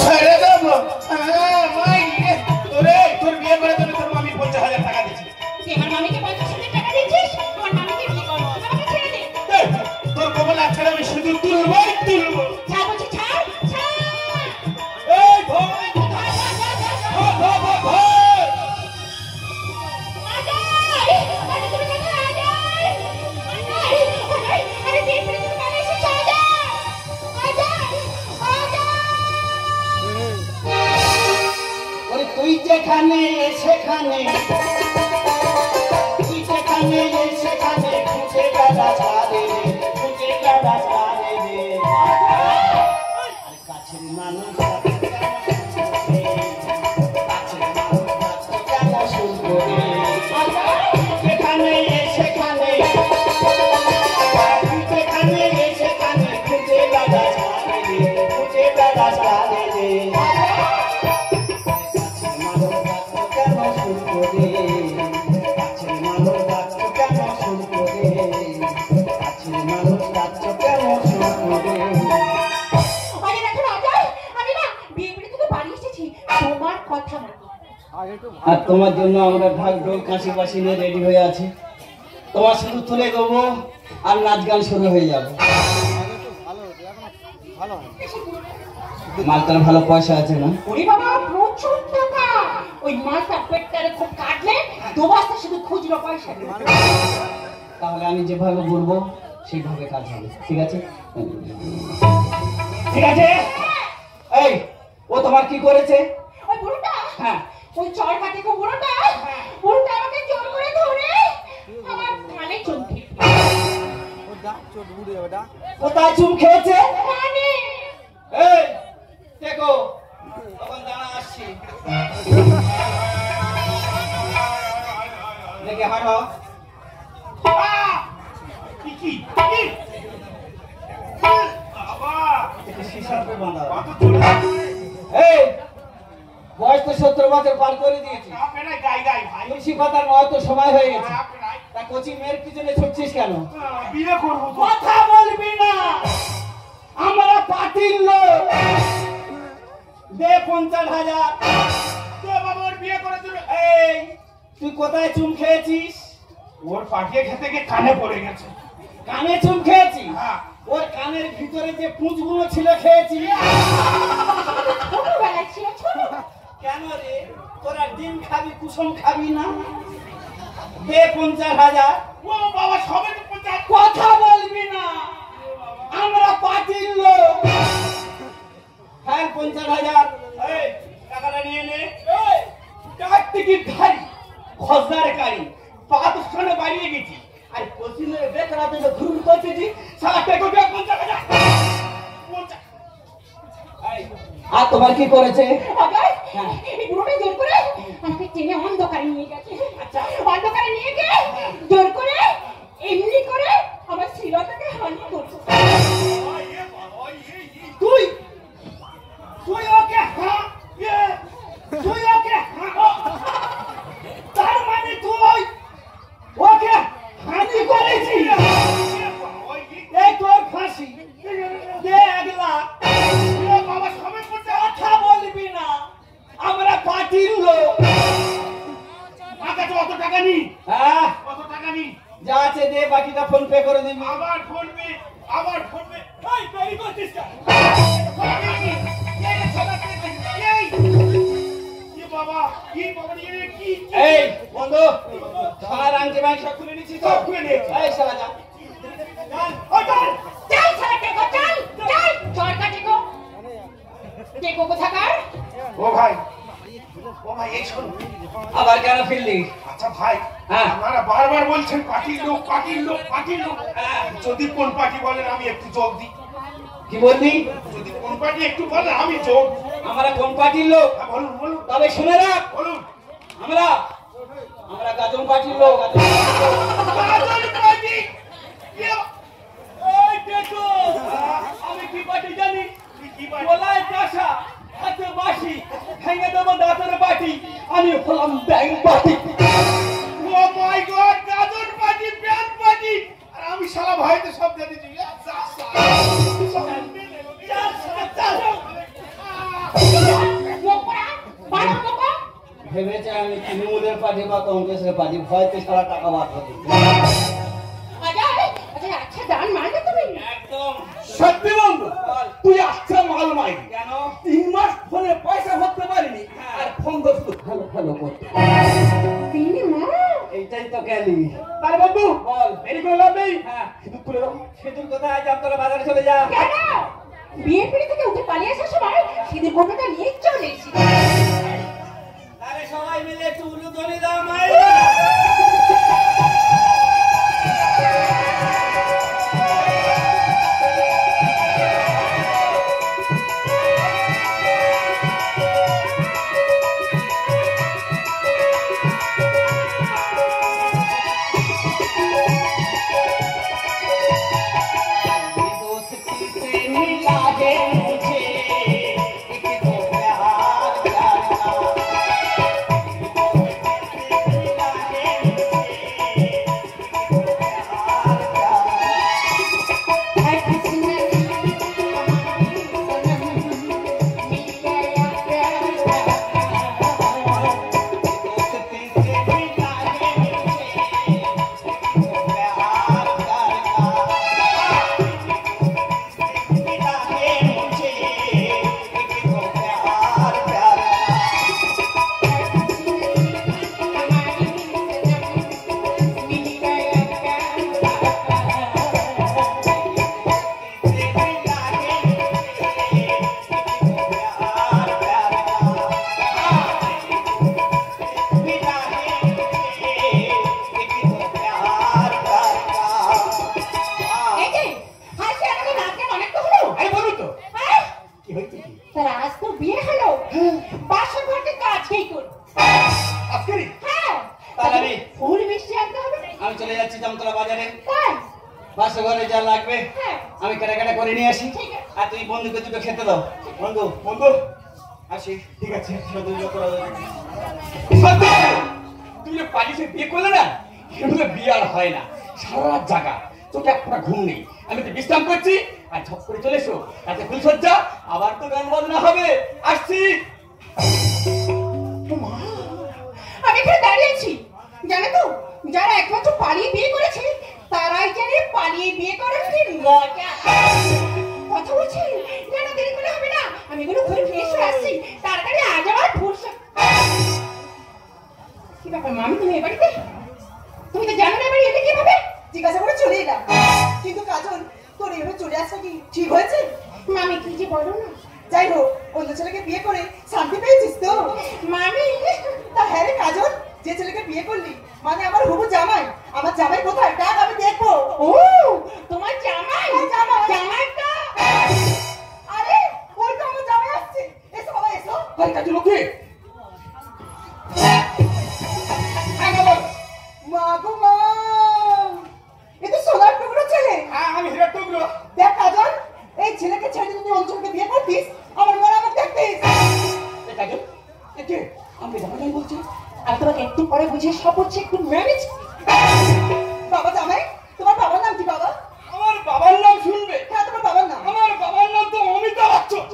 ছেড়ে দেবো তোর বিয়ে করে দেবে তোর মামি 50,000 টাকা দিচ্ছি আমার মামিকে 50,000 টাকা দিচ্ছিস আমার মামিকে বিয়ে করবো আমাকে ছেড়ে দে তোর কবল ছেড়ে আমি শুধু তুলবই তুলবো ছাড় বলছি ছাড় ছাড় এই ভয় তুই যেখানে সেখানে সেখানে খুঁজে বেড়া ছাড়ে খুঁজে বেড়া ছাড়ে রে কাছের মানুষ কেন শুনবো রে যেখানে সেখানে সেখানে খুঁজে বেড়া ছাড়ে রে খুঁজে বেড়া ছাড়ে রে আর তোমার জন্য আমরা ঢাক ঢোল কাশি বাসি নিয়ে রেডি হয়ে আছি তোমার শুধু তুলে দেবো আর নাচ গান শুরু হয়ে যাবে মালটার ভালো পয়সা আছে না ওরে বাবা প্রচুর টাকা ওই মালটা পেটটারে খুব কাটলে দোবাসটা শুধু খুচরো পয়সা তাহলে আমি যেভাবে বলবো সেইভাবে কাজ হবে ঠিক আছে ঠিক আছে এই ও তোমার কি করেছে ওই বুড়োটা হ্যাঁ ওই চর কাটে কো বুড়োটা বুড়োটা আমাকে জোর করে ধরে আমার কানে চুমকে কোথায় চুম খেয়েছে কানে এই দেখো তখন দাঁড়া আসছি দেখে হাঁটো কি এই বয়স তো 70 বছর পার করে দিয়েছি তুলসী পাতা নয় তো সময় হয়ে গেছে তা কচি মেয়ের পিছনে ছুটছিস কেন বিয়ে করবো কথা বলবি না আমরা পার্টির লোক দে 50,000 বাবার বিয়ে করে দেবে এই তুই কোথায় চুম খেয়েছিস ওর পাঠিয়ে খেতে গিয়ে কানে পড়ে গেছে কানে চুম খেয়েছি হ্যাঁ ওর কানের ভিতরে যে পুঁজগুলো ছিল খেয়েছি ছোটবেলা ছিল ছোট কেন রে তোরা ডিম খাবি কুসুম খাবি না দে 50,000 ও বাবা সবে কথা বলবি না আমরা পার্টির লোক হ্যাঁ 50,000 এই টাকাটা নিয়ে নে এই টাকা টিকিট ধারি খজদার কারি পাকিস্তানে বাড়িয়ে গেছি আর কোচিনে বেকরাতে তো ঘুম করতেছি সারা টাকা 50,000 আর তোমার কি করেছে আবার এই বুড়োটা জোর করে আমাকে টেনে অন্ধকারে নিয়ে গেছে আচ্ছা অন্ধকারে নিয়ে গিয়ে জোর করে এমনি করে আমার শ্রীলতাকে হানি করছে তুই ওকে হ্যাঁ তুই ওকে তার মানে তুই ওকে হানি করেছিস এই তোর ফাঁসি দে 1 লাখ বাবা সবে কথা বলবি না আমরা পার্টির লোক আমার কাছে অত টাকা নেই হ্যাঁ কত টাকা নেই যা আছে দে বাকিটা ফোন পে করে দিবি আবার ফোন পে এই দেরি করছিস কেন এই বন্ধু শালার আংটি ব্যাংক সব খুলে নিচ্ছি তো খুলে নিয়েছি। এই শালা যা চল সারা টেকো চল চল চর কাটে কো টেকো কোথাকার ও ভাই এই শোন আবার কেন ফিরলি আচ্ছা ভাই হ্যাঁ। আপনারা বারবার বলছেন পার্টির লোক যদি কোন পার্টি বলেন আমি একটু যোগ দিই কি বললি যদি কোন পার্টি একটু বলেন আমি যোগ আমরা কোন পার্টির লোক হ্যাঁ, বলুন তবে শুনে রাখ বলুন আমরা গাজন পার্টির লোক গাজন পার্টি এই দেখো আমি কি পার্টি জানি বলায় কাঁসা হাতে বাঁশি ভেঙে দেবো দাঁতের বাটি আমি হলাম ব্যাংক পার্টি ও my God Gajan party band party আর আমি শালা ভাইতে সব দিয়ে দিচ্ছি ভেবেছে আমি তৃণমূলের পার্টি বা কংগ্রেসের পার্টি, ভয়তে সারা টাকা বার করে দিচ্ছি। আচ্ছা দান মারবে তুমি? একদম সত্যি বন্ধু, তুই আচ্ছা মাল মাই। কেন? 3 মাস ফোনে পয়সা ভরতে পারিনি, আর ফোন তো শুধু ভালো ভালো করতে, তিনি মা এইটাই তো গেলি। তাহলে বন্ধু বল। দেরি করে লাভ নেই, হ্যাঁ, সিঁদুর তুলে দাও। সেতুর কোথায় জামতলা বাজারে চলে যা। কেন? বিয়ের পিড়ি থেকে উঠে পালিয়ে আসার সময় সিঁদুর কোটাটা নিয়ে চলে এসেছি। তাহলে সবাই মিলে একটু উলুধ্বনি দাও মায়ের। আমি চলে যাচ্ছি জামতলা বাজারে, বাসা ঘরে যা লাগবে আমি কেনাকাটা করে নিয়ে আসি, আর তুই বন্ধুকে দুটো খেতে দাও। বন্ধু বন্ধু আসি। ঠিক আছে। শুধু ইয়ে করা যাবে। সত্যি তুমি যে পালিশে বিয়ে করলে না, এগুলো বিয়ে আর হয় না। সারা রাত জাগা, চোখে একটা ঘুম নেই। আমি তো বিশ্রাম করছি, আর ঝপ করে চলে এসো, তাতে ফুলসজ্জা, আবার তো গান বাজনা হবে। আসছি। আমি এখানে দাঁড়িয়েছি, জানো তো যারা একমাত্র পালিয়ে বিয়ে করেছে তারাই জানে পালিয়ে বিয়ে করার কি মজা। কথা বলছি কেন, দেরি করে হবে না, আমি এগুলো ঘুরে ফ্রেশ হয়ে আসছি, তাড়াতাড়ি আজ আমার ফুরসত। কি ব্যাপার মামি, তুমি এ বাড়িতে? তুমি তো জানো না এ বাড়ি এলে কিভাবে? জিজ্ঞাসা করে চলে এলাম, কিন্তু কাজল তোর এভাবে চলে আসা কি ঠিক হয়েছে? মামি কি যে বলো না। যাই হোক, অন্য ছেলেকে বিয়ে করে শান্তি পেয়েছিস তো? মামি তা হ্যাঁ রে কাজল, যে ছেলেকে বিয়ে করলি মানে আমার হবু জামাই, আমার জামাই কোথায় ডাক, আমি দেখবো। ও তোমার জামাই? জামাই। জামাইটা আরে ওই তো আমার জামাই আসছে, এসো বাবা এসো। আরে কাজু লোকে মা গো মা, এ তো সোনার টুকরো ছেলে। আমি হিরার টুকরো। দেখ কাজল, এই ছেলেকে ছেড়ে যদি অঞ্চলকে বিয়ে করতিস আমার মরা মুখ দেখতিস। কাজু একে আমি জামাই বলছি। আমি তোমাকে একটু পরে বুঝিয়ে সব হচ্ছে, একটু ম্যানেজ। বাবা জামাই, তোমার বাবার নাম কি বাবা? আমার বাবার নাম শুনবে? হ্যাঁ তোমার বাবার নাম। আমার বাবার নাম তো অমিতাভ বচ্চন।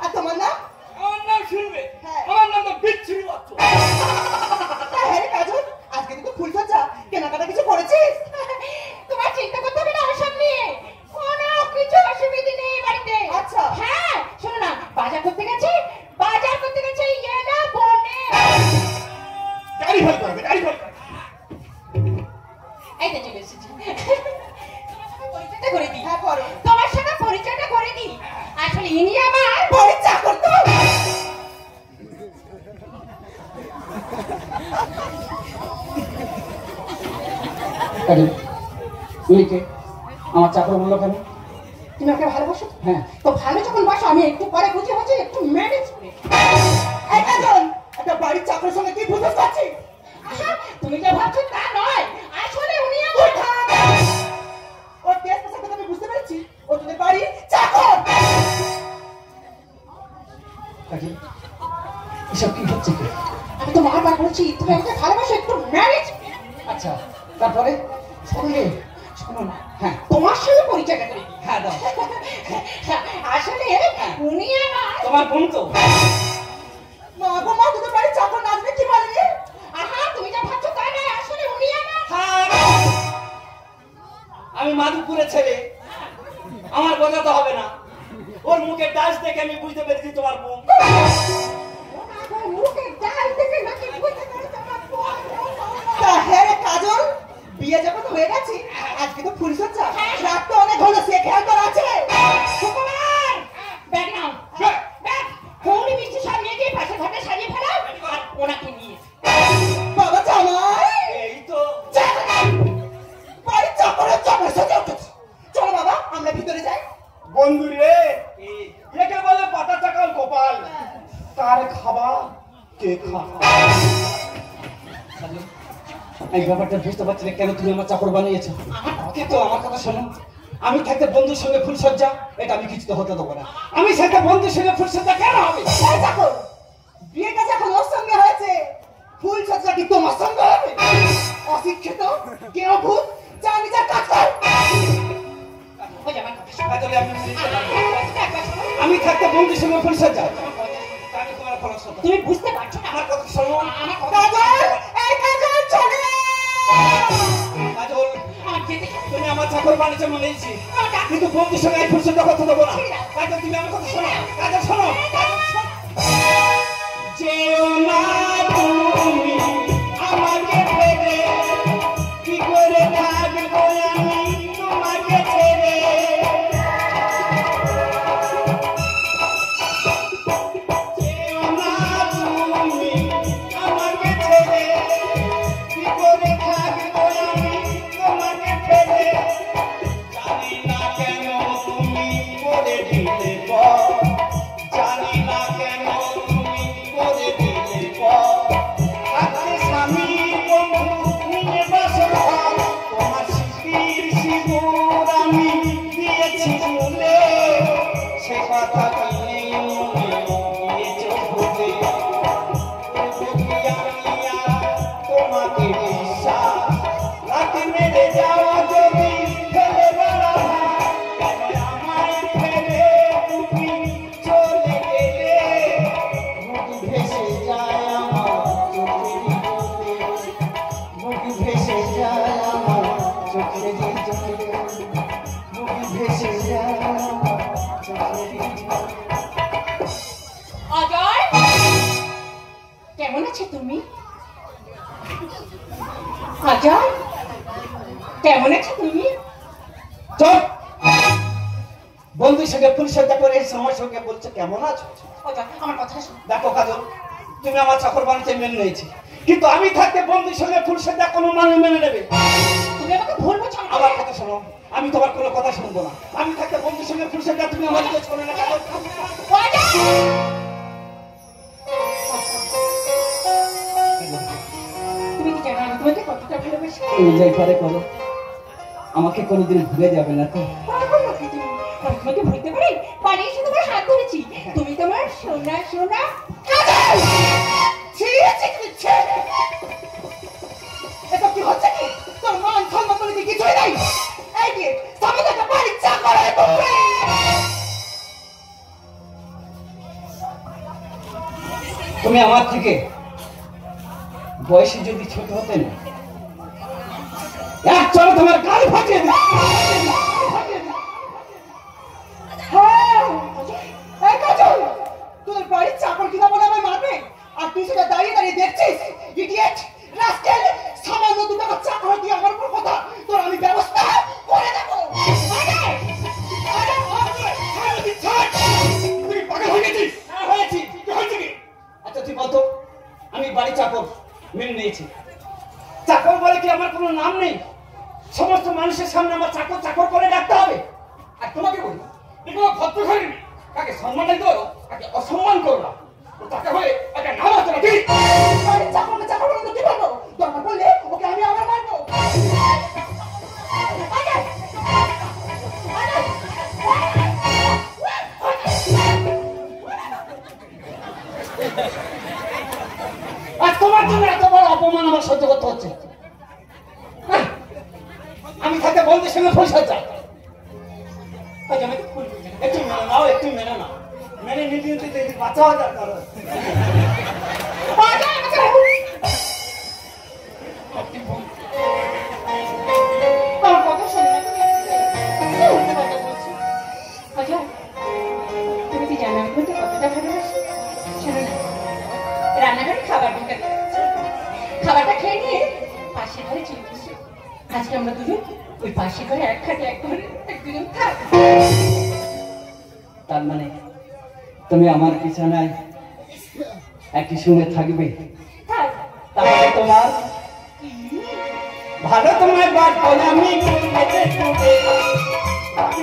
আর তোমার নাম? আমার নাম শুনবে? হ্যাঁ। আমার নাম তো বিচ্ছুরি বচ্চন। হ্যাঁ রে কাজল, আজকে তুই তো ফুলসজ্জা কেনাকাটা কিছু করেছিস? তোমার চিন্তা করতে হবে না ওসব নিয়ে, কোনো কিছু অসুবিধা নেই এই বাড়িতে। আচ্ছা। হ্যাঁ শোনো না, বাজার করতে গেছে ইয়েনা বনে। গাড়ি ভাই করবে, গাড়ি ভাই। এই তো চলে এসেছি। পরিচয়টা করে দিই। হ্যাঁ করো। তোমার সাথে পরিচয়টা করে দিই। আসলে ইনি আমার বাড়ির চাকর তো। কাজল তুই কে? আমার চাকর বললো কেন? তুমি ওকে ভালোবাসো? হ্যাঁ। তো ভালো যখন বাসো, আমি একটু পরে বুঝে একটু ম্যানেজ করে। এই কাজল, একটা বাড়ির চাকরের সঙ্গে কি বুঝতে পারছিস? আচ্ছা তুমি যা ভাবছো তা নয়, আসলে উনি আমার ওর দেশ পোশাক কথা আমি বুঝতে পেরেছি, ও তোদের বাড়ির চাকর। কাজল এসব কি হচ্ছে কি? আমি তো বারবার বলছি তুমি আমাকে ভালোবাসো, একটু ম্যানেজ। আচ্ছা তারপরে শুনলে শোনো না, হ্যাঁ তোমার সাথে পরিচয়টা করে দিই। হ্যাঁ দাও। আসলে উনি আমার তোমার বোন তো? মা গো মা, তোদের বাড়ির চাকর না মাধুপুরে ছেলে, আমার বোঝাতে হবে না। ওর মুখে ডাস দেখে আমি বুঝতে পেরেছি তোমার বোন। তা হ্যাঁ রে কাজল, বিয়ে যখন হয়ে গেছে আজকে তো ফুলসজ্জা, রাত তো অনেক হলো, সে খেয়াল তোর আছে? সুকুমার, ব্যাগ নাও, ব্যাগ। কৌড়ি মিষ্টি সব নিয়ে গিয়ে পাশের ঘরটা সাজিয়ে ফেলাও, আর ওনাকে নিয়ে। বাবা জামাই, এই তো বাড়ির চাকরের চাকর সাথে উঠেছে। চলো বাবা আমরা ভিতরে যাই। বন্ধু রে, একে বলে পাতা চাকাল গোপাল। কার খাবা কে খাবা? এই ব্যাপারটা বুঝতে পারছি না, কেন তুমি আমার চাকর বানিয়েছো? কিন্তু আমার কথা শোনো, আমি থাকতে বন্ধুর সঙ্গে ফুলসজ্জা, এটা আমি কিছুতে হতে দেবো না। আমি থাকতে বন্ধুর সঙ্গে ফুলসজ্জা কেন হবে? এই দেখো, বিয়েটা যখন ওর সঙ্গে হয়েছে, ফুলসজ্জা কি তোমার সঙ্গে হবে? অশিক্ষিত, কেউ ভূত, যা নিজের কাজ কর। ওই যে আমার কথা শোনো। কাজলে আমি মেনে নিতে পারবো না। একবার শোনো। আমি থাকতে বন্ধুর সঙ্গে ফুলসজ্জা, আমি তোমার ফলো শোনো। তুমি বুঝতে পারছো না আমার কথা শোনো। আমার কথা। কাজল, এই কাজল চলে। কাজল, আমার যেতে হবে। তুমি আমার চাকর বানিয়েছো মেনেছি, কিন্তু বন্ধুর সঙ্গে এই ফুলসজ্জা করতে দেবো না। কাজল, তুমি আমার কথা শোনো। কাজল শোনো, কাজল শোনো। যেও না তুমি আমাকে ছেড়ে, কি করে থাকবো আমি তোমাকে ছেড়ে। যেও না তুমি আমাকে ছেড়ে, কি করে থাকবো আমি তোমাকে ছেড়ে। জানি না কেন তুমি করে দিলে পর, জানি না কেন তুমি করে দিলে পর। থাকতে স্বামী বন্ধু নিয়ে বাসর ঘর, তোমার স্মৃতির সিঁদুর আমি দিয়েছি ভুলে, সে কথা কি নেই মনে দিয়েছো ভুলে। করবো কি আমি আর তোমাকে বিশ্বাস, রাতে মেরে যাওয়া যদি ফেলে বেড়া ভার, কেন আমায় ফেলে তুমি চলে গেলে। বুক ভেসে যায় আমার চোখেরই জলে, বুক ভেসে যায় আমার চোখেরই জলে, বুক ভেসে যায় আমার চোখেরই জলে। অজয়, কেমন আছো তুমি? অজয়, কেমন আছো তুমি? চল, বন্ধুর সঙ্গে ফুলসজ্জা করে এসে আমার সঙ্গে বলছে কেমন আছো? অজয়, আমার কথা শোনো। দেখো কাজল, তুমি আমার চাকর বানিয়েছে মেনে নিয়েছি, কিন্তু আমি থাকতে বন্ধুর সঙ্গে ফুলসজ্জা কোনো মানুষ মেনে নেবে? তুমি আমাকে ভুল বোঝো না। আমার কথা শোনো, আমি তোমার কোনো কথা শুনবো না। আমি থাকতে বন্ধুর সঙ্গে ফুলসজ্জা তুমি আমার দিকে শোনো না কাজল। তুমি কি জানো আমি তোমাকে কতটা ভালোবাসি? তুমি যাই পারে করো, আমাকে কোনোদিন ভুলে যাবে না তো? পাগল নাকি তুমি? আমি তোমাকে ভুলতে পারি? পালিয়ে এসে তোমার হাত ধরেছি, তুমি তোমার সোনা সোনা কাজল। ছিঁড়েছে কি ছেড়ে? এটা কি হচ্ছে কি? তোর মান সম্মান বলে কি কিছুই নাই? এই যে সামনে একটা বাড়ির চাকর হয়ে বসে। তুমি আমার থেকে বয়সে যদি ছোট হতে না, এক চলো তোমার গাল ফাটিয়ে দিই। হ্যাঁ, এই কাজল, তোর বাড়ির চাকর কিনা বলে আমায় মারবে, আর তুই সেটা দাঁড়িয়ে দাঁড়িয়ে দেখছিস? ইডিয়েট, রাস্কেল, সামান্য 2 টাকা চাকর দিয়ে আমার উপর কথা, তোর আমি ব্যবস্থা করে দেবো। তুই পাগল হয়ে গেছিস? হ্যাঁ হয়েছি। কি হয়েছে কি? আচ্ছা তুই বলতো, আমি বাড়ি চাকর মেনে নিয়েছি, চাকর বলে কি আমার কোনো নাম নেই? সমস্ত মানুষের সামনে আমার চাকর চাকর করে ডাকতে হবে? আর তোমাকে বলি, এগুলো ভদ্র হয়নি, তাকে সম্মান করো, তাকে অসম্মান করো না। তাকে হয়ে একটা নাম আছে নাকি? বাড়ির চাকরকে চাকর বলে তো কি বলবো? দরকার পড়লে ওকে আমি আবার মারবো। আর তোমার জন্য এত বড় অপমান আমার সহ্য করতে হচ্ছে। হ্যাঁ, আমি থাকতে বন্ধুর সঙ্গে ফুলসজ্জা, একটু মেনে নাও, একটু মেনে নাও। মেনে নিতে নিতে বাঁচা হাজার কারণ। আমার কথা শোনো। আমি তোমাকে কতটা ভালোবাসি। শোনো না, রান্নাঘরে খাবার ঢোকাতে হচ্ছে। খাবারটা খেয়ে নিয়ে পাশের ঘরে চলে এসো। আজকে আমরা দুজন ওই পাশের ঘরে এক খাটে এক ঘরে একদিন থাক। তার মানে তুমি আমার বিছানায় একই সঙ্গে থাকবে? থাক। তাহলে তোমার ভালো তোমার বাদ বলে আমি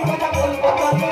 কথা বলবো।